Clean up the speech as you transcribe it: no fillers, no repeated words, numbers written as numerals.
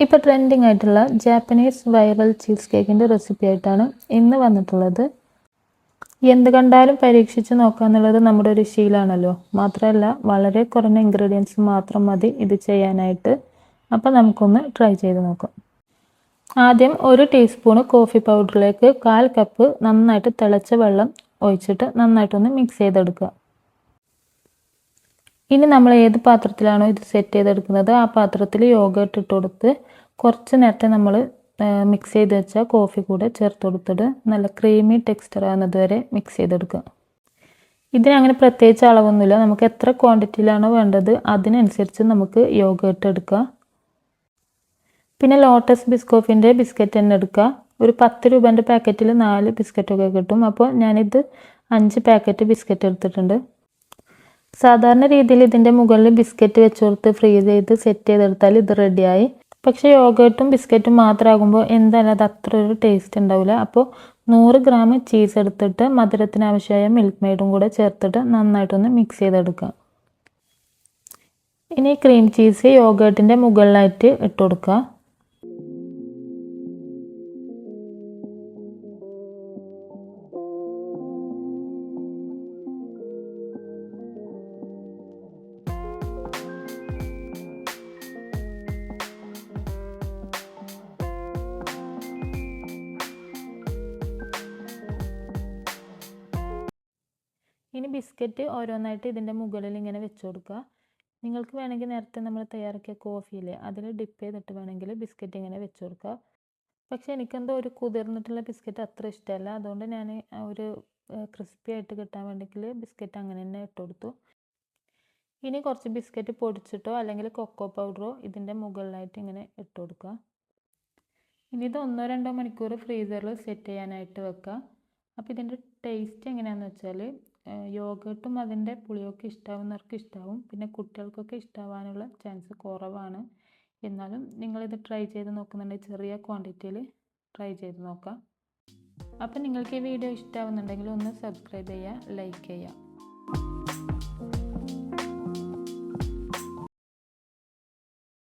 ഇപ്പോൾ ട്രെൻഡിങ് ആയിട്ടുള്ള Japanese viral cheese കേക്കിൻ്റെ റെസിപ്പി ആയിട്ടാണ് ഇന്ന് വന്നിട്ടുള്ളത്. എന്ത് കണ്ടാലും പരീക്ഷിച്ച് നോക്കുക എന്നുള്ളത് നമ്മുടെ ഒരു ശീലമാണല്ലോ. മാത്രമല്ല വളരെ കുറഞ്ഞ ഇൻഗ്രീഡിയൻസ് മാത്രം മതി ഇത് ചെയ്യാനായിട്ട്. അപ്പോൾ നമുക്കൊന്ന് ട്രൈ ചെയ്ത് നോക്കാം. ആദ്യം 1 ടീസ്പൂണ് കോഫി പൗഡറിലേക്ക് 1/4 കപ്പ് നന്നായിട്ട് തിളച്ച വെള്ളം ഒഴിച്ചിട്ട് നന്നായിട്ടൊന്ന് മിക്സ് ചെയ്തെടുക്കുക. ഇനി നമ്മൾ ഏത് പാത്രത്തിലാണോ ഇത് സെറ്റ് ചെയ്തെടുക്കുന്നത് ആ പാത്രത്തിൽ യോഗർട്ട് ഇട്ട് കൊടുത്ത് കുറച്ച് നേരത്തെ നമ്മൾ മിക്സ് ചെയ്ത് വെച്ച കോഫി കൂടെ ചേർത്ത് കൊടുത്തിട്ട് നല്ല ക്രീമി ടെക്സ്ചർ ആകുന്നത് വരെ മിക്സ് ചെയ്തെടുക്കുക. ഇതിനങ്ങനെ പ്രത്യേകിച്ച് അളവൊന്നുമില്ല. നമുക്ക് എത്ര ക്വാണ്ടിറ്റിയിലാണോ വേണ്ടത് അതിനനുസരിച്ച് നമുക്ക് യോഗർട്ട് എടുക്കുക. പിന്നെ ലോട്ടസ് ബിസ്കോഫിൻ്റെ ബിസ്ക്കറ്റ് തന്നെ എടുക്കുക. ഒരു 10 രൂപേൻ്റെ പാക്കറ്റിൽ 4 ബിസ്ക്കറ്റൊക്കെ കിട്ടും. അപ്പോൾ ഞാനിത് 5 പാക്കറ്റ് ബിസ്ക്കറ്റ് എടുത്തിട്ടുണ്ട്. സാധാരണ രീതിയിൽ ഇതിൻ്റെ മുകളിൽ ബിസ്ക്കറ്റ് വെച്ച് കൊടുത്ത് ഫ്രീസ് ചെയ്ത് സെറ്റ് ചെയ്തെടുത്താൽ ഇത് റെഡിയായി. പക്ഷേ യോഗർട്ടും ബിസ്ക്കറ്റും മാത്രമാകുമ്പോൾ എന്തായാലും അത് അത്ര ഒരു ടേസ്റ്റ് ഉണ്ടാവില്ല. അപ്പോൾ 100 ഗ്രാം ചീസ് എടുത്തിട്ട് മധുരത്തിന് ആവശ്യമായ മിൽക്ക് മെയ്ഡും കൂടെ ചേർത്തിട്ട് നന്നായിട്ടൊന്ന് മിക്സ് ചെയ്തെടുക്കുക. ഇനി ക്രീം ചീസ് യോഗർട്ടിൻ്റെ മുകളിലായിട്ട് ഇട്ട് കൊടുക്കുക. ഇനി ബിസ്ക്കറ്റ് ഓരോന്നായിട്ട് ഇതിൻ്റെ മുകളിൽ ഇങ്ങനെ വെച്ച് കൊടുക്കുക. നിങ്ങൾക്ക് വേണമെങ്കിൽ നേരത്തെ നമ്മൾ തയ്യാറാക്കിയ കോഫിയില്ലേ അതിൽ ഡിപ്പ് ചെയ്തിട്ട് വേണമെങ്കിൽ ബിസ്ക്കറ്റ് ഇങ്ങനെ വെച്ച് കൊടുക്കുക. പക്ഷേ എനിക്കെന്തോ ഒരു കുതിർന്നിട്ടുള്ള ബിസ്ക്കറ്റ് അത്ര ഇഷ്ടമല്ല. അതുകൊണ്ട് ഞാൻ ഒരു ക്രിസ്പി ആയിട്ട് കിട്ടാൻ വേണ്ടിയിട്ട് ബിസ്ക്കറ്റ് അങ്ങനെ തന്നെ ഇട്ട് കൊടുത്തു. ഇനി കുറച്ച് ബിസ്ക്കറ്റ് പൊടിച്ചിട്ടോ അല്ലെങ്കിൽ കൊക്കോ പൗഡറോ ഇതിൻ്റെ മുകളിലായിട്ട് ഇങ്ങനെ ഇട്ട് കൊടുക്കുക. ഇനി ഇത് 1-2 മണിക്കൂർ ഫ്രീസറിൽ സെറ്റ് ചെയ്യാനായിട്ട് വെക്കുക. അപ്പോൾ ഇതിൻ്റെ ടേസ്റ്റ് എങ്ങനെയാണെന്ന് വെച്ചാൽ യോഗർട്ടും അതിൻ്റെ പുളിയൊക്കെ ഇഷ്ടമാവുന്നവർക്ക് ഇഷ്ടമാവും. പിന്നെ കുട്ടികൾക്കൊക്കെ ഇഷ്ടമാവാനുള്ള ചാൻസ് കുറവാണ്. എന്നാലും നിങ്ങളിത് ട്രൈ ചെയ്ത് നോക്കുന്നുണ്ടെങ്കിൽ ചെറിയ ക്വാണ്ടിറ്റിയിൽ ട്രൈ ചെയ്ത് നോക്കാം. അപ്പം നിങ്ങൾക്ക് ഈ വീഡിയോ ഇഷ്ടമാവുന്നുണ്ടെങ്കിൽ ഒന്ന് സബ്സ്ക്രൈബ് ചെയ്യുക, ലൈക്ക് ചെയ്യുക.